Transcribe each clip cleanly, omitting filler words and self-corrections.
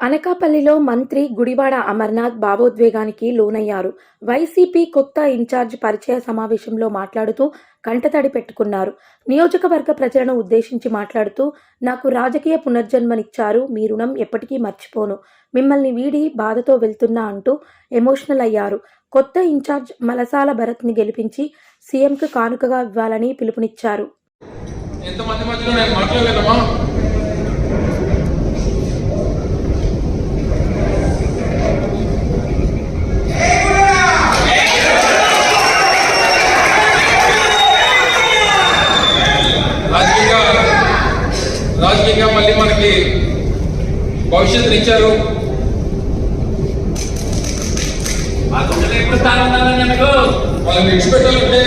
అనకాపల్లిలో మంత్రి గుడివాడ అమర్నాథ్ భావోద్వేగానికి లోనయ్యారు. వైసీపీ కొత్త ఇన్ఛార్జ్ పరిచయ సమావేశంలో మాట్లాడుతూ కంటతడి పెట్టుకున్నారు. నియోజకవర్గ ప్రజలను ఉద్దేశించి మాట్లాడుతూ, నాకు రాజకీయ పునర్జన్మనిచ్చారు, మీ రుణం ఎప్పటికీ మర్చిపోను, మిమ్మల్ని వీడి బాధతో వెళ్తున్నా అంటూ ఎమోషనల్ అయ్యారు. కొత్త ఇన్ఛార్జ్ మలసాల భరత్ని గెలిపించి సీఎంకు కానుకగా ఇవ్వాలని పిలుపునిచ్చారు. రాజకీయంగా మళ్ళీ మనకి భవిష్యత్తుని ఇచ్చారు. వాళ్ళని విడిచిపెట్టాలంటే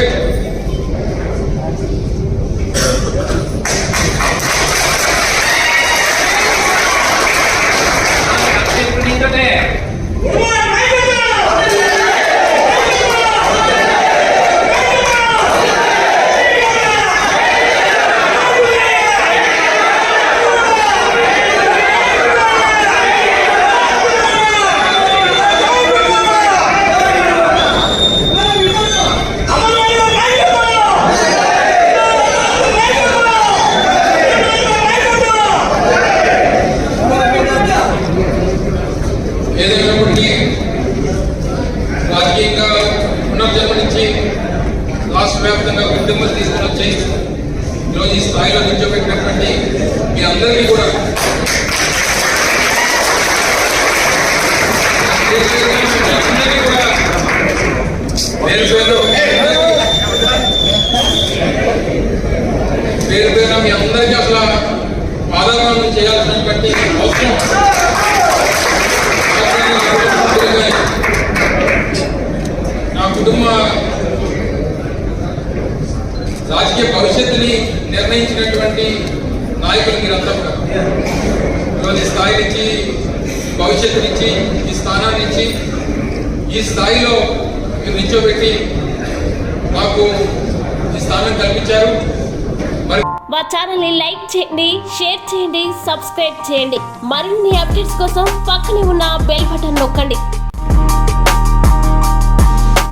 ఏదైనప్పటికీ రాజకీయంగా పునర్జన్మనిచ్చి రాష్ట్ర వ్యాప్తంగా గుర్తింపులు తీసుకుని వచ్చి ఈరోజు ఈ స్థాయిలో నిల్చోబెట్టినటువంటి మీ అందరికీ కూడా పేరు పేరున మీ అందరికీ అసలు పాదాలను చేయాల్సినటువంటి అవసరం నా కుటుంబ రాజకీయ భవిష్యత్తుని నిర్ణయించినటువంటి నాయకులు మీరంతా కూడా ఈరోజు ఈ స్థాయి నుంచి భవిష్యత్తునిచ్చి ఈ స్థానాన్ని ఇచ్చి ఈ స్థాయిలో మీరు నిల్చోబెట్టి నాకు ఈ స్థానం కల్పించారు. మా ఛానల్ ని లైక్ చేయండి, షేర్ చేయండి, సబ్స్క్రైబ్ చేయండి. మరిన్ని అప్డేట్స్ కోసం పక్కనే ఉన్న బెల్ బటన్ నొక్కండి.